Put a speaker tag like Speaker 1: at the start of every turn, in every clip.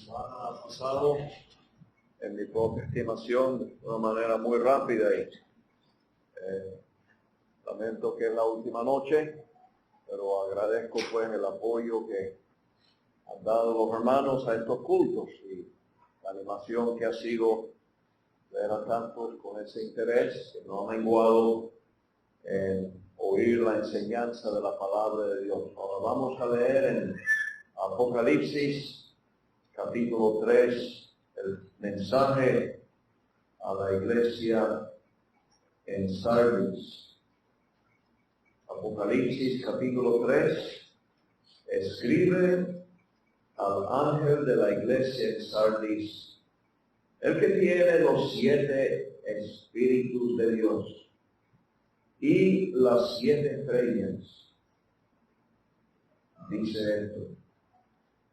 Speaker 1: semana ha pasado, en mi propia estimación, de una manera muy rápida y lamento que es la última noche, pero agradezco pues el apoyo que han dado los hermanos a estos cultos y la animación que ha sido ver a tantos con ese interés que no ha menguado en oír la enseñanza de la palabra de Dios. Ahora vamos a leer en Apocalipsis capítulo 3, el mensaje a la iglesia en Sardis. Apocalipsis capítulo 3, escribe al ángel de la iglesia en Sardis, el que tiene los 7 espíritus de Dios y las 7 estrellas. Dice esto: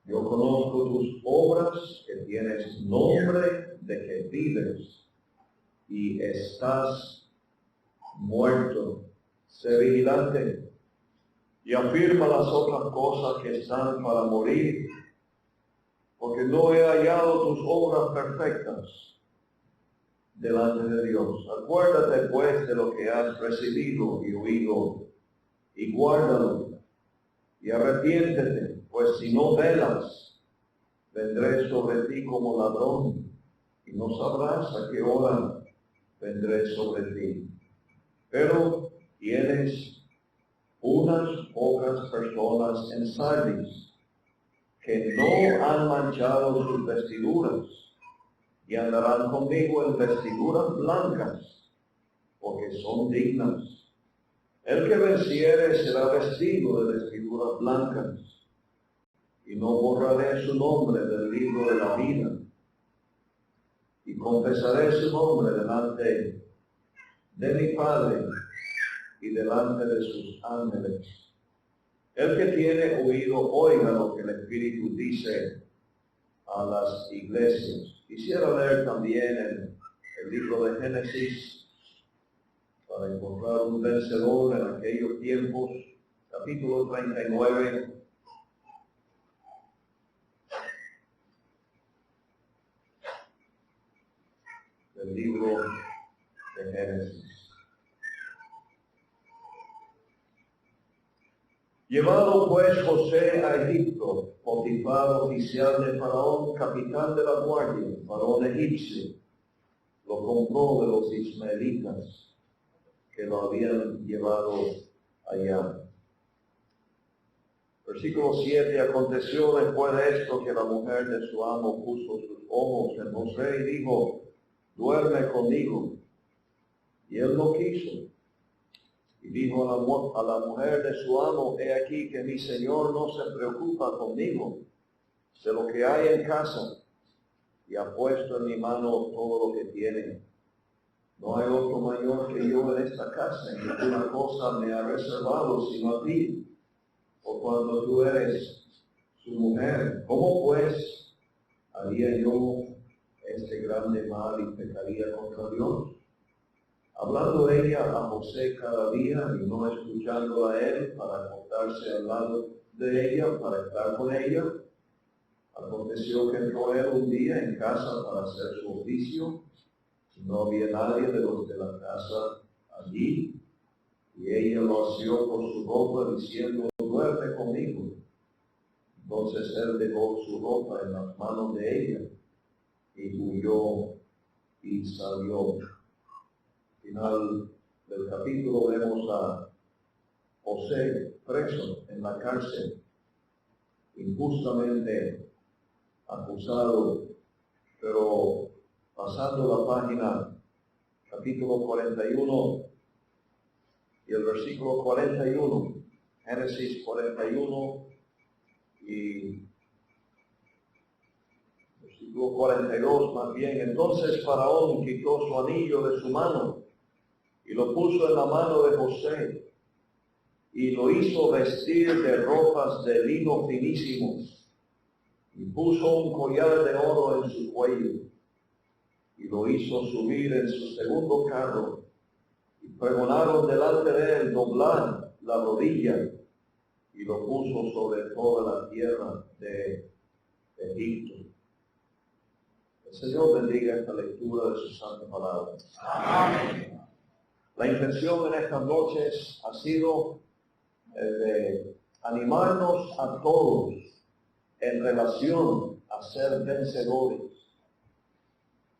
Speaker 1: yo conozco tus obras, que tienes nombre de que vives y estás muerto. Sé vigilante y afirma las otras cosas que están para morir, porque no he hallado tus obras perfectas delante de Dios. Acuérdate pues de lo que has recibido y oído, y guárdalo, y arrepiéntete, pues si no velas, vendré sobre ti como ladrón, y no sabrás a qué hora vendré sobre ti. Pero tienes unas pocas personas en Sardis que no han manchado sus vestiduras, y andarán conmigo en vestiduras blancas, porque son dignas. El que venciere será vestido de vestiduras blancas, y no borraré su nombre del libro de la vida, y confesaré su nombre delante de mi Padre y delante de sus ángeles. El que tiene oído, oiga lo que el Espíritu dice a las iglesias. Quisiera leer también el libro de Génesis, para encontrar un vencedor en aquellos tiempos, capítulo 39. Del libro de Génesis. Llevado pues José a Egipto, Potifar, oficial de Faraón, capitán de la guardia, Faraón egipcio, lo compró de los ismaelitas que lo habían llevado allá. Versículo 7, aconteció después de esto que la mujer de su amo puso sus ojos en José y dijo: duerme conmigo. Y él no quiso. Y dijo a la mujer de su amo: he aquí que mi señor no se preocupa conmigo de lo que hay en casa, y ha puesto en mi mano todo lo que tiene. No hay otro mayor que yo en esta casa, y ninguna cosa me ha reservado sino a ti, o cuando tú eres su mujer. ¿Cómo pues haría yo este grande mal y pecaría contra Dios? Hablando ella a José cada día y no escuchando a él para acostarse al lado de ella, para estar con ella, aconteció que entró él un día en casa para hacer su oficio, y no había nadie de los de la casa allí, y ella lo asió por su ropa diciendo: duerme conmigo. Entonces él dejó su ropa en las manos de ella y huyó y salió. Final del capítulo vemos a José preso en la cárcel, injustamente acusado, pero pasando la página, capítulo 41 y el versículo 41, Génesis 41 y versículo 42 más bien. Entonces Faraón quitó su anillo de su mano y lo puso en la mano de José, y lo hizo vestir de ropas de lino finísimo, y puso un collar de oro en su cuello, y lo hizo subir en su segundo carro, y pregonaron delante de él doblar la rodilla, y lo puso sobre toda la tierra de Egipto. El Señor bendiga esta lectura de su santa palabra. Amén. La intención en estas noches ha sido de animarnos a todos en relación a ser vencedores.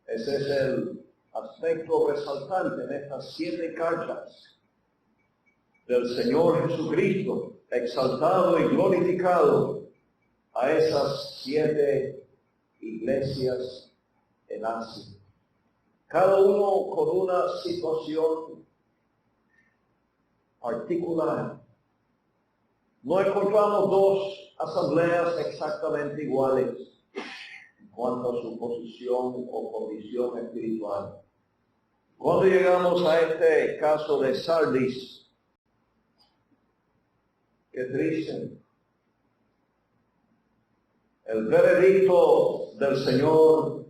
Speaker 1: Ese es el aspecto resaltante en estas 7 cartas del Señor Jesucristo, exaltado y glorificado a esas 7 iglesias en Asia. Cada uno con una situación particular. No encontramos 2 asambleas exactamente iguales en cuanto a su posición o condición espiritual. Cuando llegamos a este caso de Sardis, qué triste. El veredicto del Señor: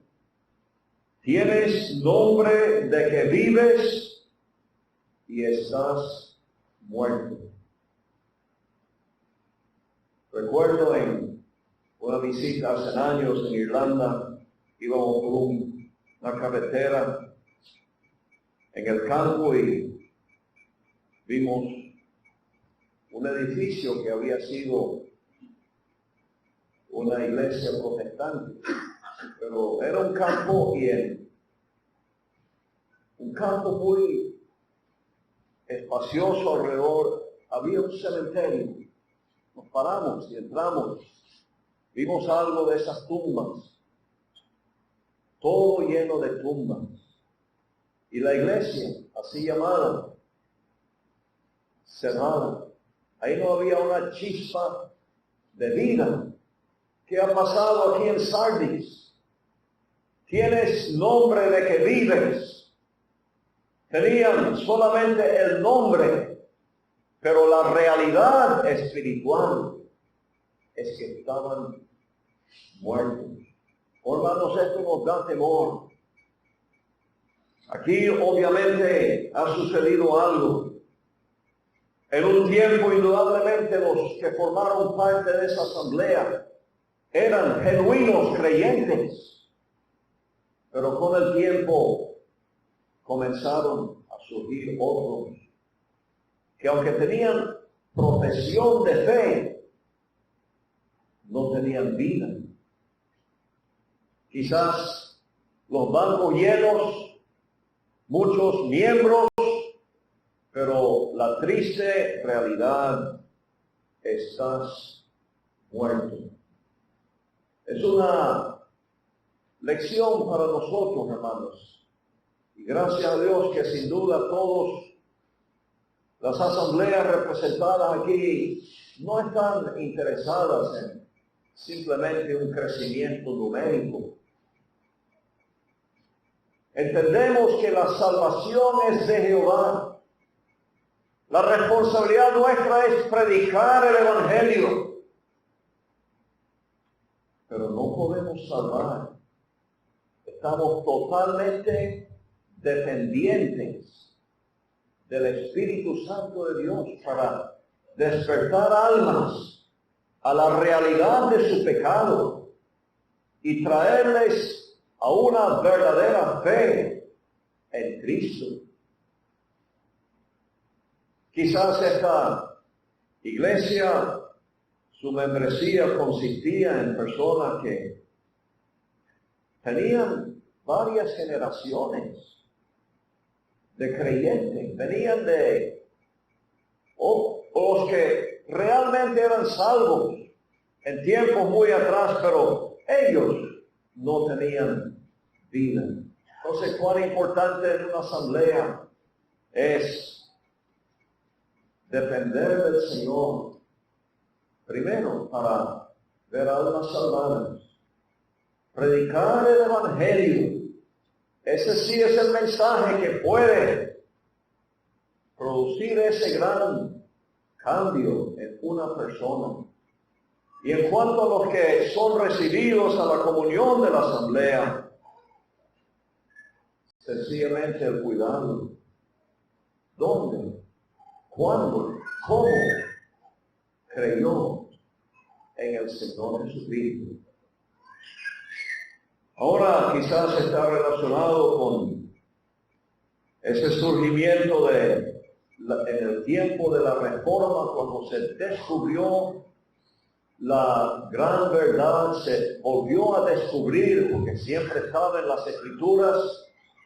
Speaker 1: tienes nombre de que vives y estás muerto. Recuerdo en una visita hace años en Irlanda, íbamos por una carretera en el campo y vimos un edificio que había sido una iglesia protestante, pero era un campo bien, un campo muy espacioso alrededor. Había un cementerio. Nos paramos y entramos, vimos algo de esas tumbas, todo lleno de tumbas. Y la iglesia, así llamada, cerrada. Ahí no había una chispa de vida. ¿Qué ha pasado aquí en Sardis? Tienes nombre de que vives. Tenían solamente el nombre, pero la realidad espiritual es que estaban muertos. Hermanos, esto nos da temor. Aquí obviamente ha sucedido algo. En un tiempo, indudablemente, los que formaron parte de esa asamblea eran genuinos creyentes, pero con el tiempo comenzaron a surgir otros que, aunque tenían profesión de fe, no tenían vida. Quizás los bancos llenos, muchos miembros, pero la triste realidad: estás muerto. Es una lección para nosotros, hermanos. Y gracias a Dios que sin duda todas las asambleas representadas aquí no están interesadas en simplemente un crecimiento numérico. Entendemos que la salvación es de Jehová. La responsabilidad nuestra es predicar el Evangelio. Pero no podemos salvar. Estamos totalmente dependientes del Espíritu Santo de Dios para despertar almas a la realidad de su pecado y traerles a una verdadera fe en Cristo. Quizás esta iglesia, su membresía consistía en personas que tenían varias generaciones de creyentes, venían de los que realmente eran salvos en tiempos muy atrás, pero ellos no tenían vida. Entonces, cuán importante en una asamblea es depender del Señor, primero para ver almas salvadas, predicar el Evangelio. Ese sí es el mensaje que puede producir ese gran cambio en una persona. Y en cuanto a los que son recibidos a la comunión de la asamblea, sencillamente el cuidado. ¿Dónde? ¿Cuándo? ¿Cómo creyó en el Señor Jesucristo? Ahora quizás está relacionado con ese surgimiento en el tiempo de la Reforma, cuando se descubrió la gran verdad, se volvió a descubrir, porque siempre estaba en las Escrituras,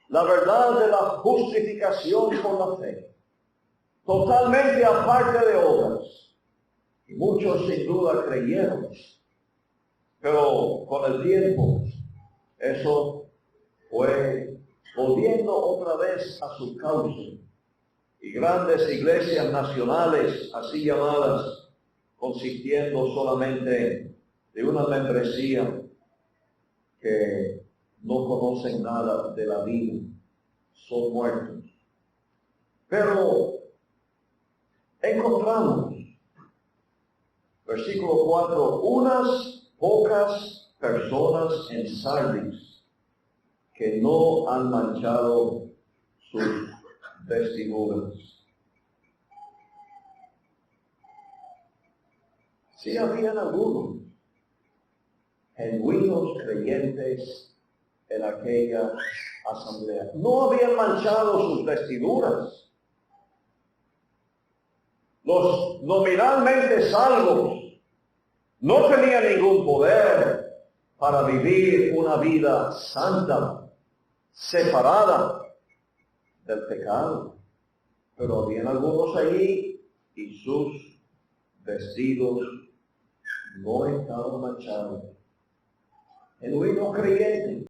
Speaker 1: la verdad de la justificación por la fe, totalmente aparte de obras. Y muchos sin duda creyeron, pero con el tiempo eso fue volviendo otra vez a su cauce. Y grandes iglesias nacionales, así llamadas, consistiendo solamente de una membresía que no conocen nada de la vida, son muertos. Pero encontramos, versículo 4, unas pocas personas en Sardis que no han manchado sus vestiduras. Sí habían algunos genuinos creyentes en aquella asamblea. No habían manchado sus vestiduras. Los nominalmente salvos no tenían ningún poder para vivir una vida santa, separada del pecado. Pero habían algunos allí y sus vestidos no estaban manchados. Genuinos creyentes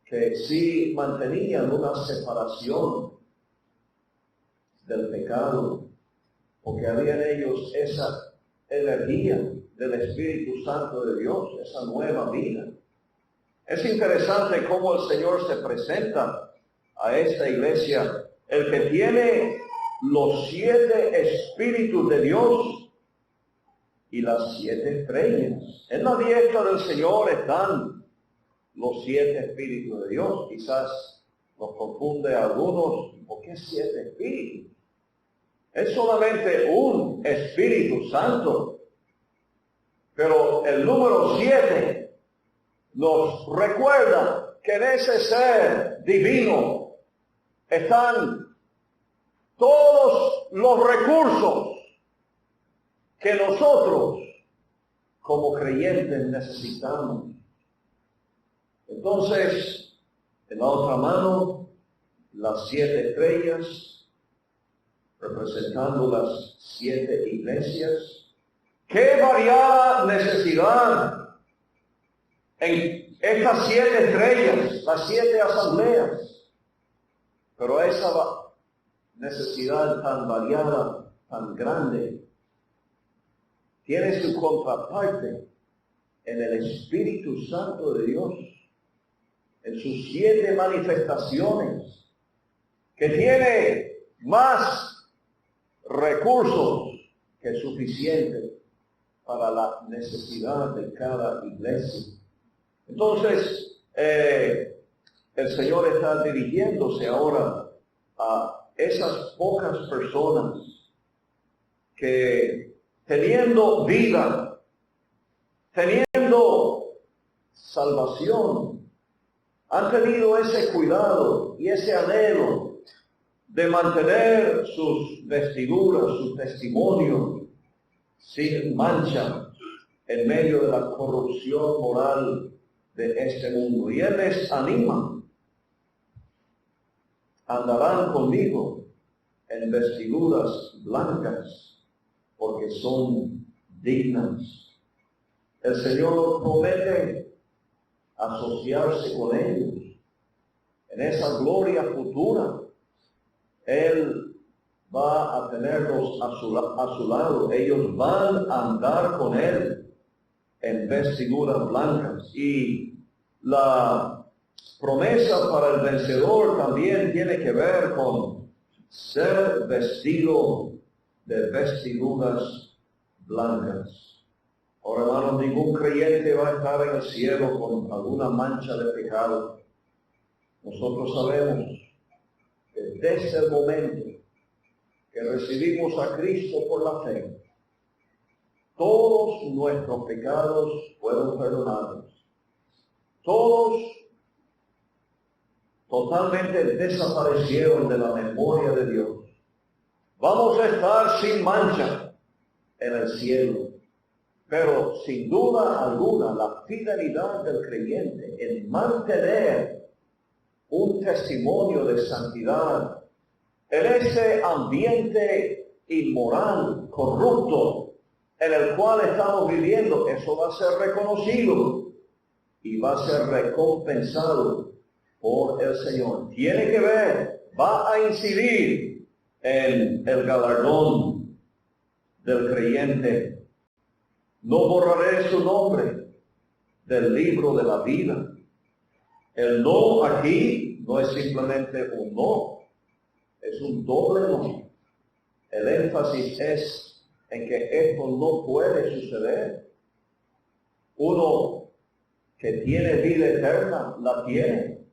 Speaker 1: que sí mantenían una separación del pecado, porque había en ellos esa energía del Espíritu Santo de Dios, esa nueva vida. Es interesante cómo el Señor se presenta a esta iglesia, el que tiene los 7 espíritus de Dios y las 7 estrellas. En la diestra del Señor están los 7 espíritus de Dios. Quizás nos confunde a algunos, ¿por qué 7 espíritus? Es solamente un Espíritu Santo. Pero el número 7 nos recuerda que en ese ser divino están todos los recursos que nosotros como creyentes necesitamos. Entonces, en la otra mano, las 7 estrellas, representando las 7 iglesias. ¡Qué variada necesidad en estas 7 estrellas, las 7 asambleas! Pero esa necesidad tan variada, tan grande, tiene su contraparte en el Espíritu Santo de Dios, en sus 7 manifestaciones, que tiene más recursos que suficientes para la necesidad de cada iglesia. Entonces, el Señor está dirigiéndose ahora a esas pocas personas que, teniendo vida, teniendo salvación, han tenido ese cuidado y ese anhelo de mantener sus vestiduras, su testimonio, sin mancha en medio de la corrupción moral de este mundo. Y Él les anima: andarán conmigo en vestiduras blancas, porque son dignas. El Señor promete asociarse con ellos en esa gloria futura. Él va a tenerlos a su lado. Ellos van a andar con Él en vestiduras blancas. Y la promesa para el vencedor también tiene que ver con ser vestido de vestiduras blancas. Ahora, hermanos, ningún creyente va a estar en el cielo con alguna mancha de pecado. Nosotros sabemos que desde el momento que recibimos a Cristo por la fe, todos nuestros pecados fueron perdonados. todos totalmente desaparecieron de la memoria de Dios. Vamos a estar sin mancha en el cielo. Pero sin duda alguna, la fidelidad del creyente en mantener un testimonio de santidad en ese ambiente inmoral, corrupto, en el cual estamos viviendo, eso va a ser reconocido y va a ser recompensado por el Señor. Tiene que ver, va a incidir en el galardón del creyente. No borraré su nombre del libro de la vida. El no aquí no es simplemente un no, es un doble no. El énfasis es en que esto no puede suceder. Uno que tiene vida eterna, la tiene.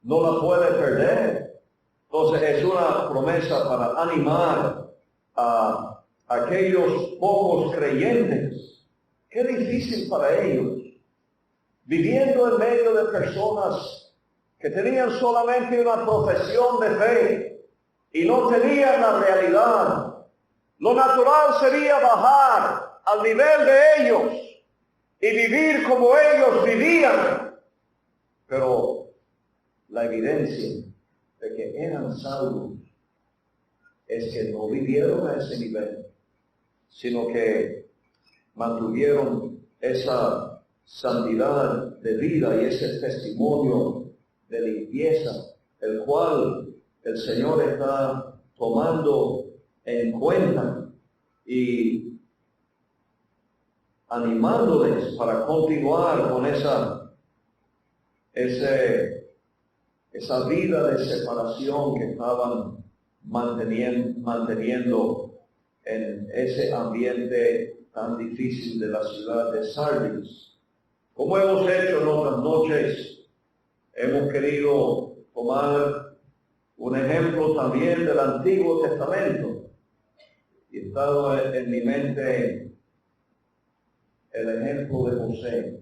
Speaker 1: No la puede perder. Entonces es una promesa para animar a aquellos pocos creyentes. Qué difícil para ellos. Viviendo en medio de personas que tenían solamente una profesión de fe y no tenían la realidad. Lo natural sería bajar al nivel de ellos y vivir como ellos vivían. Pero la evidencia de que eran salvos es que no vivieron a ese nivel, sino que mantuvieron esa santidad de vida y ese testimonio de limpieza, el cual el Señor está tomando en cuenta y animándoles para continuar con esa vida de separación que estaban manteniendo en ese ambiente tan difícil de la ciudad de Sardis. Como hemos hecho en otras noches, hemos querido tomar un ejemplo también del Antiguo Testamento. Y ha estado en mi mente el ejemplo de José,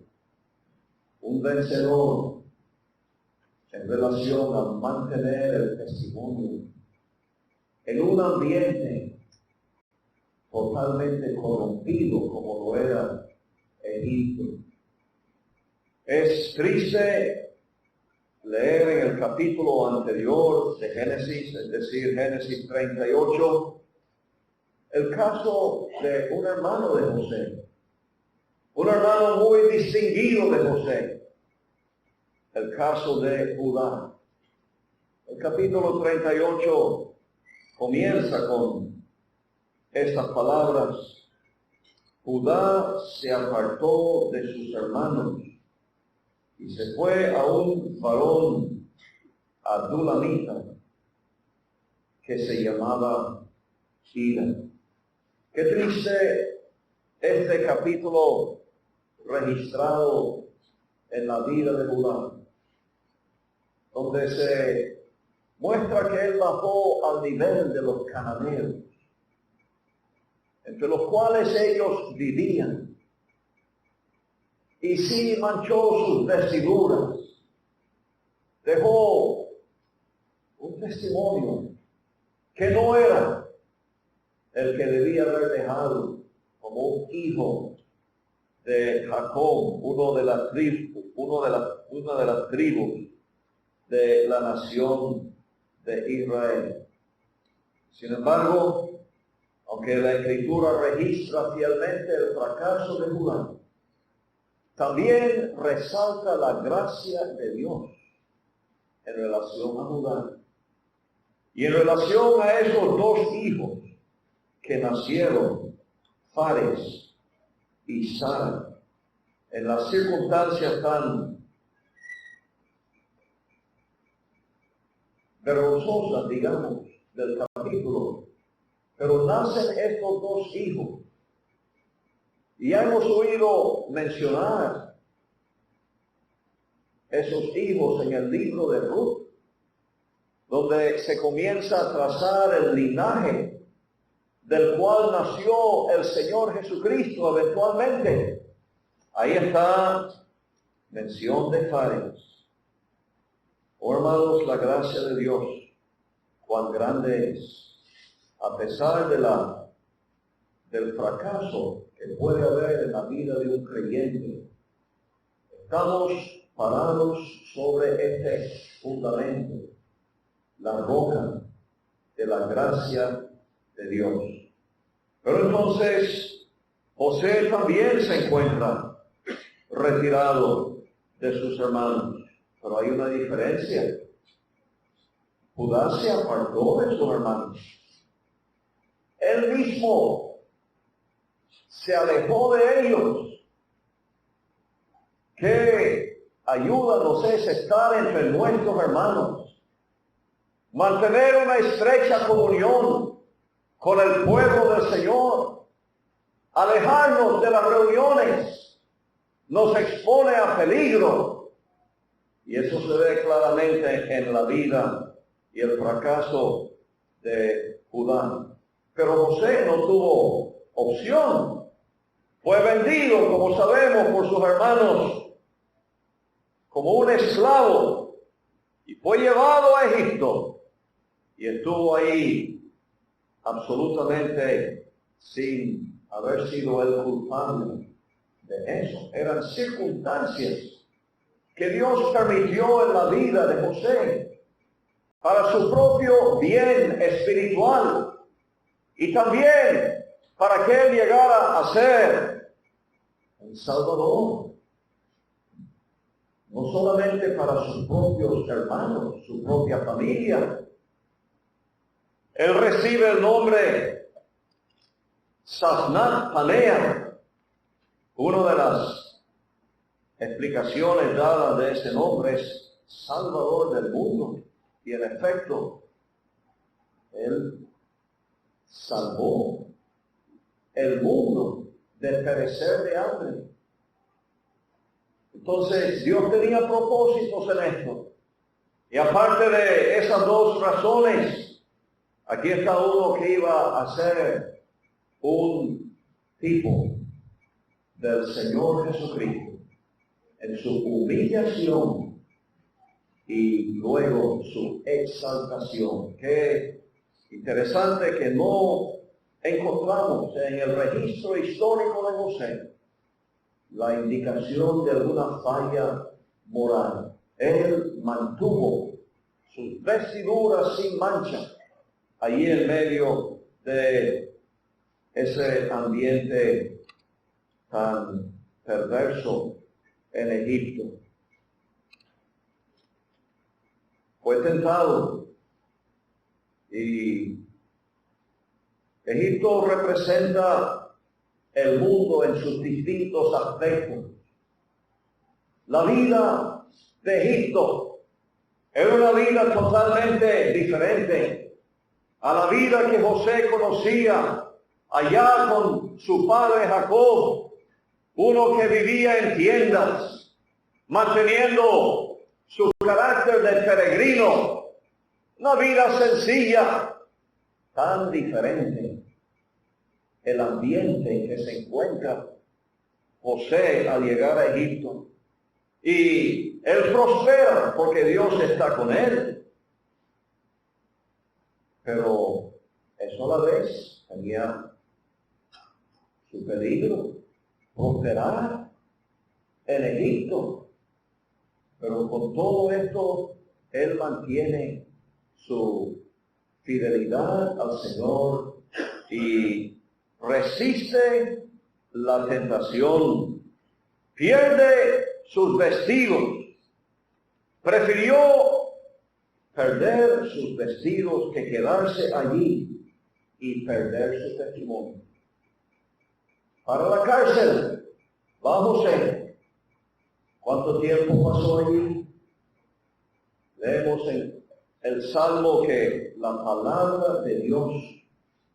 Speaker 1: un vencedor en relación a mantener el testimonio en un ambiente totalmente corrompido como lo era Egipto. Es triste leer en el capítulo anterior de Génesis, es decir, Génesis 38, el caso de un hermano de José, un hermano muy distinguido de José, el caso de Judá. El capítulo 38 comienza con estas palabras: Judá se apartó de sus hermanos y se fue a un varón adulamita que se llamaba Hira. Qué triste este capítulo registrado en la vida de Judá, donde se muestra que él bajó al nivel de los cananeos, entre los cuales ellos vivían, y sí manchó sus vestiduras, dejó un testimonio que no era el que debía haber dejado como un hijo de Jacob, una de las tribus de la nación de Israel. Sin embargo, aunque la Escritura registra fielmente el fracaso de Judá, también resalta la gracia de Dios en relación a Judá y en relación a esos dos hijos que nacieron, Fares y Sara, en las circunstancias tan vergonzosas, digamos, del capítulo. Pero nacen estos dos hijos. Y ya hemos oído mencionar esos hijos en el libro de Ruth, donde se comienza a trazar el linaje del cual nació el Señor Jesucristo eventualmente. Ahí está mención de Fares. Oh, hermanos, la gracia de Dios, cuán grande es, a pesar del fracaso que puede haber en la vida de un creyente. Estamos parados sobre este fundamento, la roca de la gracia de Dios. Pero entonces, José también se encuentra retirado de sus hermanos, pero hay una diferencia. Judá se apartó de sus hermanos. Él mismo se alejó de ellos. ¿Qué ayuda nos es estar entre nuestros hermanos? Mantener una estrecha comunión con el pueblo del Señor. Alejarnos de las reuniones nos expone a peligro. Y eso se ve claramente en la vida y el fracaso de Judá. Pero José no tuvo opción. Fue vendido, como sabemos, por sus hermanos como un esclavo y fue llevado a Egipto y estuvo ahí absolutamente sin haber sido el culpable de eso. Eran circunstancias que Dios permitió en la vida de José para su propio bien espiritual y también para que él llegara a ser un Salvador. No solamente para sus propios hermanos, su propia familia. Él recibe el nombre Zaphnath Paaneah. Una de las explicaciones dadas de ese nombre es Salvador del mundo. Y en efecto, él salvó el mundo de perecer de hambre. Entonces, Dios tenía propósitos en esto. Y aparte de esas dos razones, aquí está uno que iba a ser un tipo del Señor Jesucristo en su humillación y luego su exaltación. Qué interesante que no encontramos en el registro histórico de José la indicación de alguna falla moral. Él mantuvo sus vestiduras sin mancha allí en medio de ese ambiente tan perverso en Egipto. Fue tentado y Egipto representa el mundo en sus distintos aspectos. La vida de Egipto era una vida totalmente diferente a la vida que José conocía allá con su padre Jacob, uno que vivía en tiendas, manteniendo su carácter de peregrino, una vida sencilla, tan diferente el ambiente en que se encuentra José al llegar a Egipto. Y él prospera porque Dios está con él. Pero eso a la vez tenía su peligro, prosperar en Egipto. Pero con todo esto, él mantiene su fidelidad al Señor y resiste la tentación, pierde sus vestidos, prefirió perder sus vestidos que quedarse allí y perder su testimonio. Para la cárcel va José. ¿Cuánto tiempo pasó allí? Leemos en el Salmo que la palabra de Dios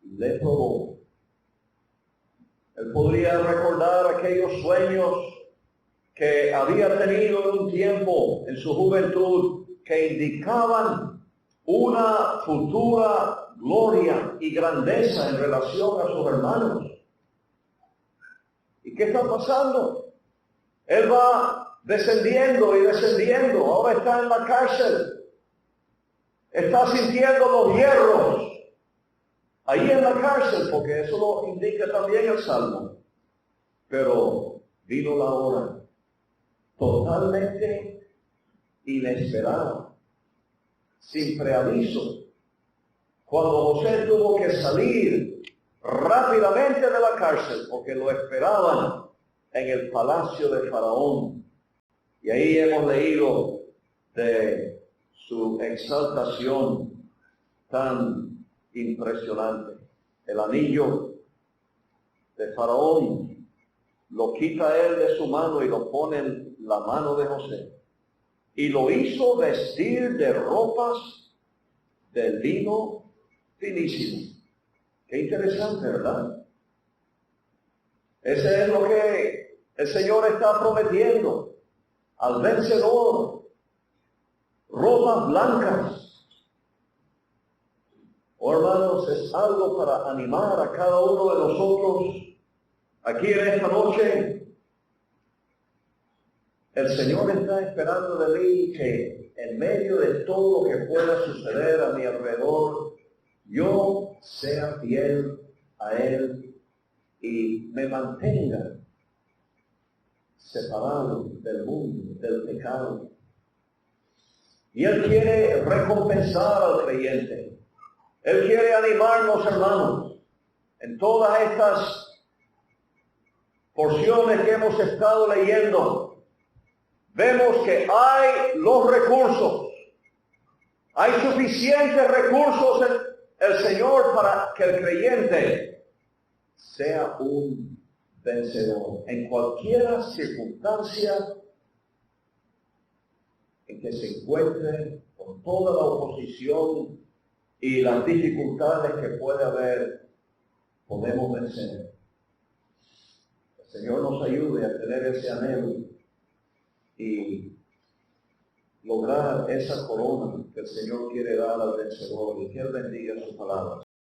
Speaker 1: le probó. Él podría recordar aquellos sueños que había tenido en un tiempo en su juventud que indicaban una futura gloria y grandeza en relación a sus hermanos. ¿Y qué está pasando? Él va descendiendo y descendiendo. Ahora está en la cárcel. Está sintiendo los hierros ahí en la cárcel, porque eso lo indica también el Salmo. Pero vino la hora totalmente inesperada, sin preaviso, cuando José tuvo que salir rápidamente de la cárcel, porque lo esperaban en el palacio de Faraón. Y ahí hemos leído de su exaltación tan impresionante. El anillo de Faraón lo quita él de su mano y lo pone en la mano de José. Y lo hizo vestir de ropas de lino finísimo. Qué interesante, ¿verdad? Ese es lo que el Señor está prometiendo al vencedor. Ropas blancas. Oh, hermanos, es algo para animar a cada uno de nosotros aquí en esta noche. El Señor está esperando de mí que en medio de todo lo que pueda suceder a mi alrededor, yo sea fiel a Él y me mantenga separado del mundo, del pecado. Y Él quiere recompensar al creyente. Él quiere animarnos, hermanos, en todas estas porciones que hemos estado leyendo. Vemos que hay los recursos. Hay suficientes recursos en el Señor para que el creyente sea un vencedor en cualquier circunstancia en que se encuentre, con toda la oposición y las dificultades que puede haber, podemos vencer. El Señor nos ayude a tener ese anhelo y lograr esa corona que el Señor quiere dar al vencedor, y que Él bendiga su palabra.